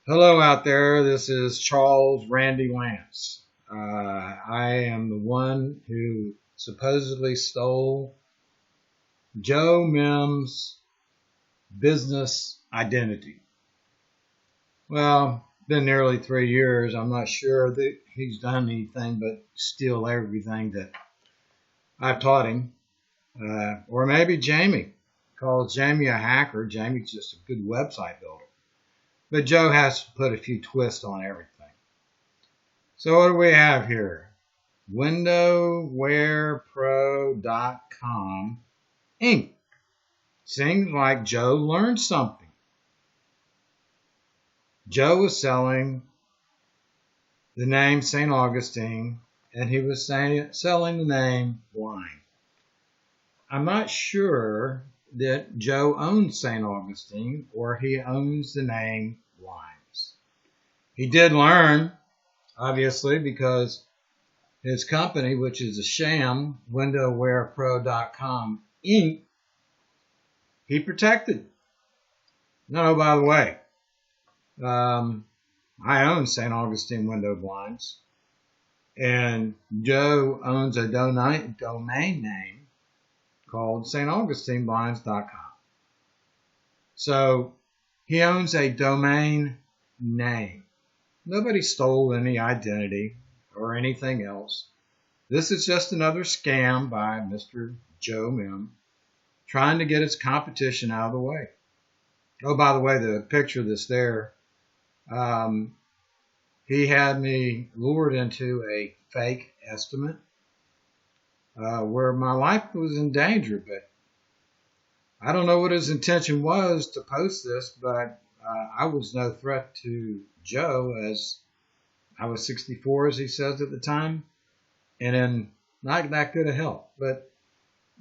Hello out there. This is Charles Randy Lance. I am the one who supposedly stole Joe Mehm's business identity. Well, been nearly 3 years. I'm not sure that he's done anything but steal everything that I've taught him. Or maybe Jamie calls Jamie a hacker. Jamie's just a good website builder. But Joe has to put a few twists on everything. So what do we have here? WindowWarePro.com Inc. Seems like Joe learned something. Joe was selling the name St. Augustine, and he was selling the name Blind. I'm not sure that Joe owns St. Augustine or he owns the name Blinds. He did learn, obviously, because his company, which is a sham, WindowWarePro.com Inc., he protected. No, by the way, I own St. Augustine window blinds, and Joe owns a domain name called StAugustineblinds.com. So he owns a domain name. Nobody stole any identity or anything else. This is just another scam by Mr. Joe Mehm trying to get his competition out of the way. Oh, by the way, the picture that's there, he had me lured into a fake estimate where my life was in danger, but I don't know what his intention was to post this, but I was no threat to Joe, as I was 64, as he says at the time, and then not that good of help, but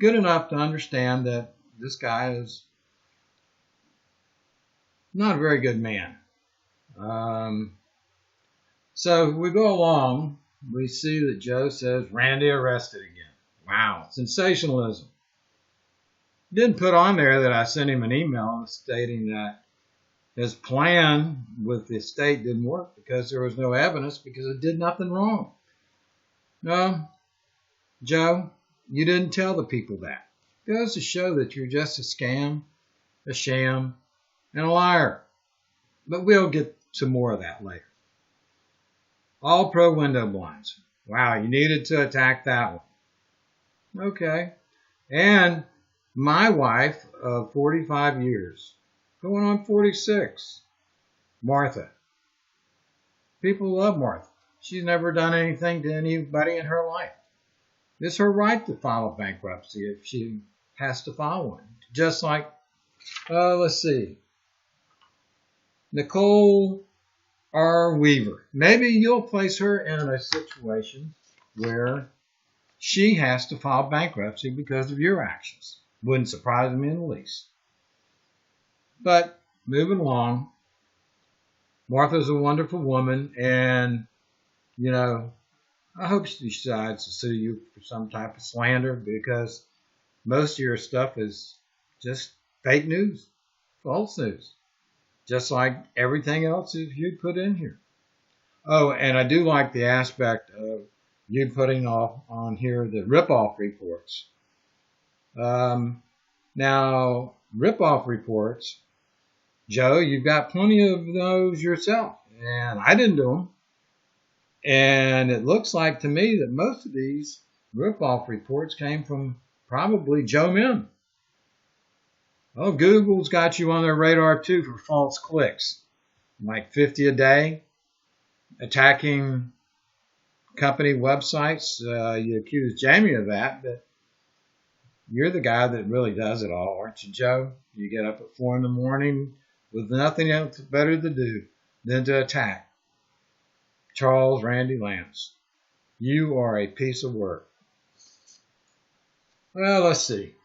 good enough to understand that this guy is not a very good man. So we go along, we see that Joe says, Randy arrested again. Wow, sensationalism. Didn't put on there that I sent him an email stating that his plan with the state didn't work because there was no evidence, because it did nothing wrong. No, Joe, you didn't tell the people that. It goes to show that you're just a scam, a sham, and a liar. But we'll get some more of that later. All pro window blinds. Wow, you needed to attack that one. Okay. And my wife of 45 years, going on 46, Martha. People love Martha. She's never done anything to anybody in her life. It's her right to file a bankruptcy if she has to file one. Just like, let's see, Nicole R. Weaver. Maybe you'll place her in a situation where she has to file bankruptcy because of your actions. Wouldn't surprise me in the least. But moving along, Martha's a wonderful woman, and, you know, I hope she decides to sue you for some type of slander, because most of your stuff is just fake news, false news, just like everything else you put in here. Oh, and I do like the aspect of you putting off on here the rip-off reports. Now, rip-off reports, Joe, you've got plenty of those yourself, and I didn't do them. And it looks like to me that most of these rip-off reports came from probably Joe Mehm. Oh, Google's got you on their radar too for false clicks, like 50 a day, attacking company websites. You accuse Jamie of that, but you're the guy that really does it all, aren't you, Joe? You get up at 4 in the morning with nothing else better to do than to attack Charles Randy Lance. You are a piece of work. Well, let's see.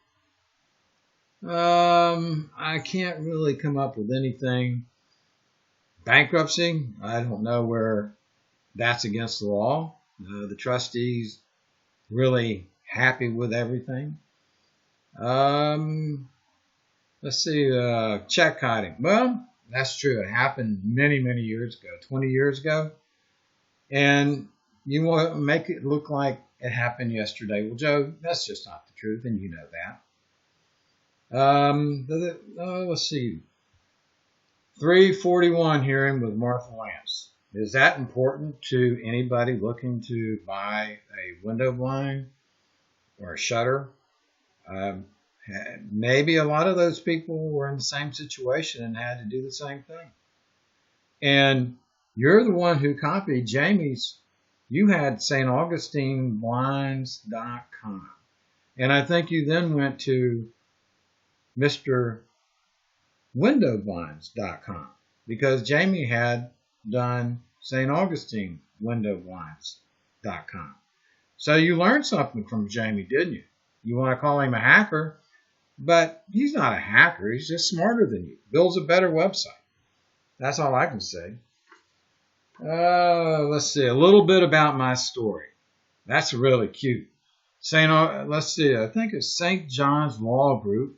I can't really come up with anything. Bankruptcy, I don't know where that's against the law. The trustees really happy with everything. Let's see, check hiding. Well, That's true. It happened many, many years ago, 20 years ago. And you want to make it look like it happened yesterday. Well, Joe, that's just not the truth, and you know that. Let's see. 341 hearing with Martha Lance. Is that important to anybody looking to buy a window blind or a shutter? Maybe a lot of those people were in the same situation and had to do the same thing. And you're the one who copied Jamie's. You had StAugustineblinds.com. And I think you then went to MrWindowBlinds.com because Jamie had done StAugustinewindowblinds.com. So you learned something from Jamie, didn't you? You want to call him a hacker, but he's not a hacker. He's just smarter than you. Builds a better website. That's all I can say. Let's see. A little bit about my story. That's really cute. Let's see. I think it's St. John's Law Group.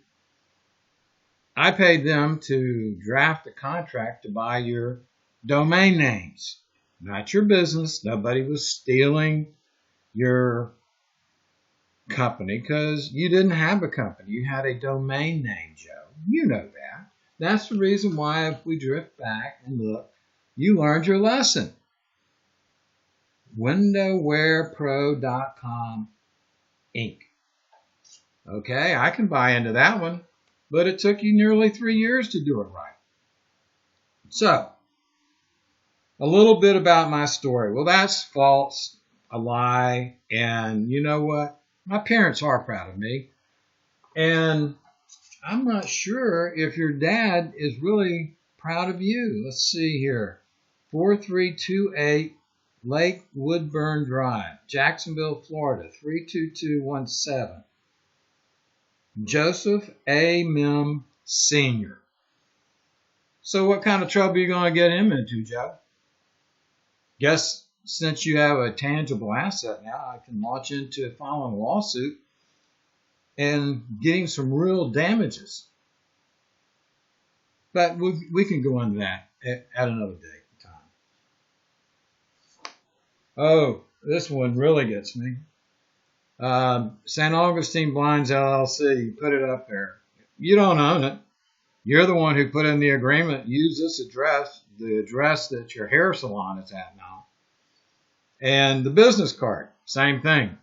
I paid them to draft a contract to buy your domain names. Not your business. Nobody was stealing your company because you didn't have a company. You had a domain name, Joe. You know that. That's the reason why if we drift back and look, you learned your lesson. WindowwarePro.com Inc. Okay, I can buy into that one, but it took you nearly 3 years to do it right. So, a little bit about my story. Well, that's false, a lie, and you know what? My parents are proud of me, and I'm not sure if your dad is really proud of you. Let's see here. 4328 Lake Woodburn Drive, Jacksonville, Florida, 32217. Joseph A. Mehm Sr. So what kind of trouble are you going to get him into, Joe? Guess since you have a tangible asset now, I can launch into filing a lawsuit and getting some real damages. But we can go into that at another day. Oh, this one really gets me. St. Augustine Blinds LLC, you put it up there. You don't own it. You're the one who put in the agreement. Use this address, the address that your hair salon is at now. And the business card, same thing.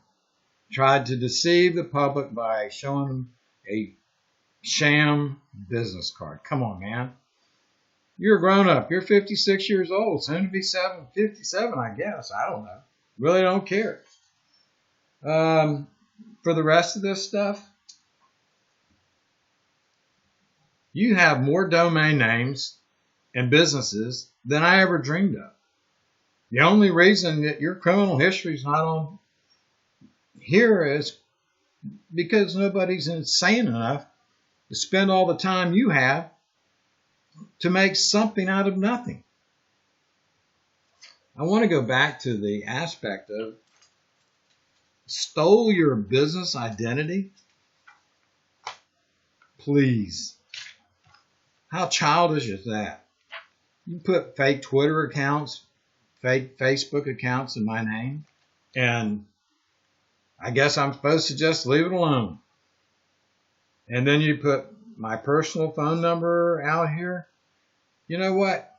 Tried to deceive the public by showing them a sham business card. Come on, man. You're a grown-up. You're 56 years old. Soon to be 57, I guess. I don't know. Really don't care. For the rest of this stuff, you have more domain names and businesses than I ever dreamed of. The only reason that your criminal history is not on here is because nobody's insane enough to spend all the time you have to make something out of nothing. I want to go back to the aspect of stole your business identity. Please. How childish is that? You put fake Twitter accounts, fake Facebook accounts in my name, and I guess I'm supposed to just leave it alone. And then you put my personal phone number out here. You know what?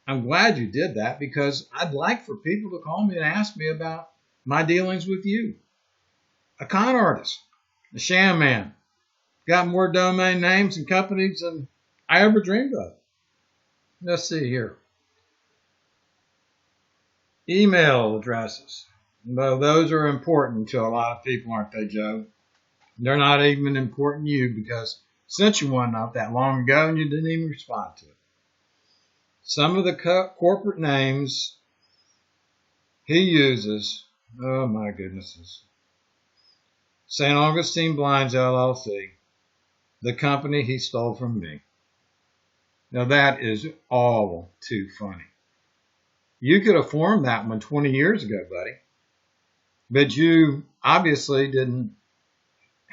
I'm glad you did that because I'd like for people to call me and ask me about my dealings with you. A con artist, a sham man, got more domain names and companies than I ever dreamed of. Let's see here. Email addresses. Well, those are important to a lot of people, aren't they, Joe? They're not even important to you because I sent you one not that long ago and you didn't even respond to it. Some of the corporate names he uses, oh my goodnesses. St. Augustine Blinds LLC, the company he stole from me. Now that is all too funny. You could have formed that one 20 years ago, buddy. But you obviously didn't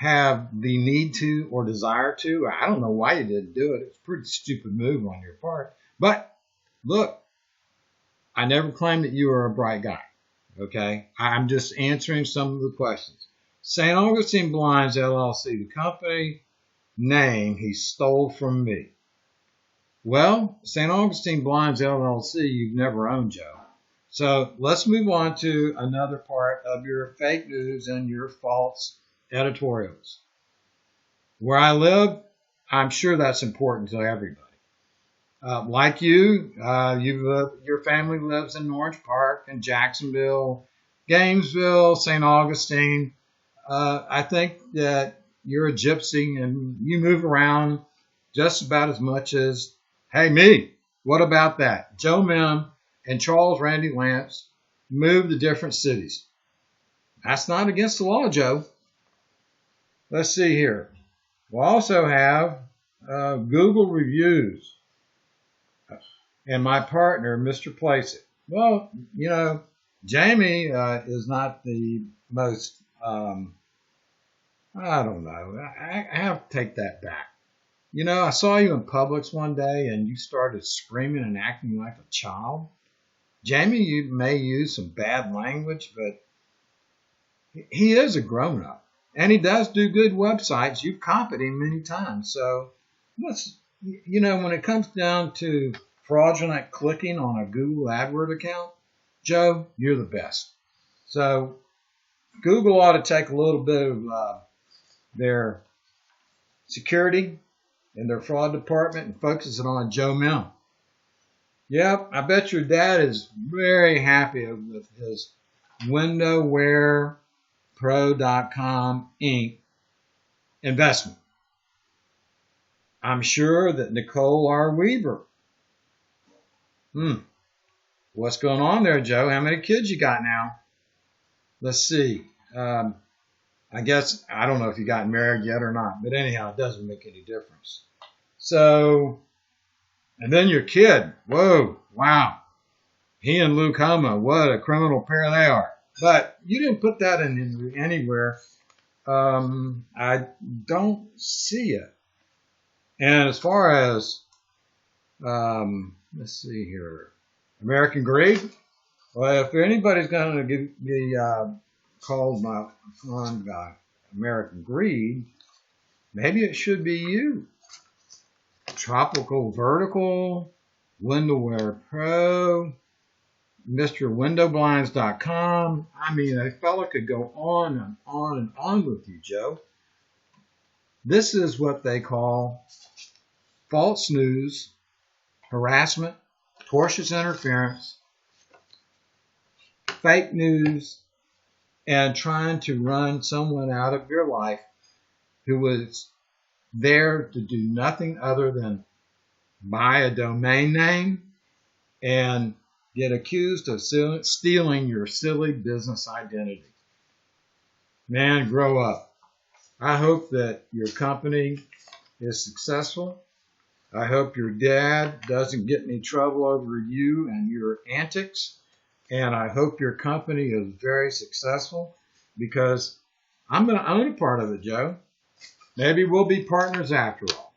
have the need to or desire to. I don't know why you didn't do it. It's a pretty stupid move on your part. But look, I never claimed that you were a bright guy. Okay? I'm just answering some of the questions. St. Augustine Blinds LLC, the company name he stole from me. Well, St. Augustine Blinds LLC, you've never owned, Joe. So let's move on to another part of your fake news and your false editorials. Where I live, I'm sure that's important to everybody. Like you, your family lives in Orange Park and Jacksonville, Gainesville, St. Augustine. I think that you're a gypsy and you move around just about as much as, hey, me. What about that? Joe Mehm and Charles Randy Lance moved to different cities. That's not against the law, Joe. Let's see here. We'll also have Google reviews and my partner, Mr. Placeit. Well, you know, Jamie is not the most, I don't know. I have to take that back. You know, I saw you in Publix one day and you started screaming and acting like a child. Jamie, you may use some bad language, but he is a grown-up. And he does do good websites. You've copied him many times. So, you know, when it comes down to fraudulent clicking on a Google AdWords account, Joe, you're the best. So, Google ought to take a little bit of their security in their fraud department and focus it on Joe Mehm. Yep, I bet your dad is very happy with his WindowwarePro.com Inc. investment. I'm sure that Nicole R. Weaver. What's going on there, Joe? How many kids you got now? Let's see. I guess, I don't know if you got married yet or not, but anyhow, it doesn't make any difference. So, and then your kid, whoa, wow. He and Luke Homa, what a criminal pair they are. But you didn't put that in anywhere. I don't see it. And as far as, let's see here, American Greed. Well, if anybody's going to be called my fun guy American Greed, maybe it should be you. Tropical Vertical, Windowware Pro, MrWindowBlinds.com. I mean, a fella could go on and on and on with you, Joe. This is what they call false news, harassment, tortious interference, fake news, and trying to run someone out of your life who was there to do nothing other than buy a domain name and get accused of stealing your silly business identity. Man, grow up. I hope that your company is successful. I hope your dad doesn't get any trouble over you and your antics. And I hope your company is very successful because I'm going to own a part of it, Joe. Maybe we'll be partners after all.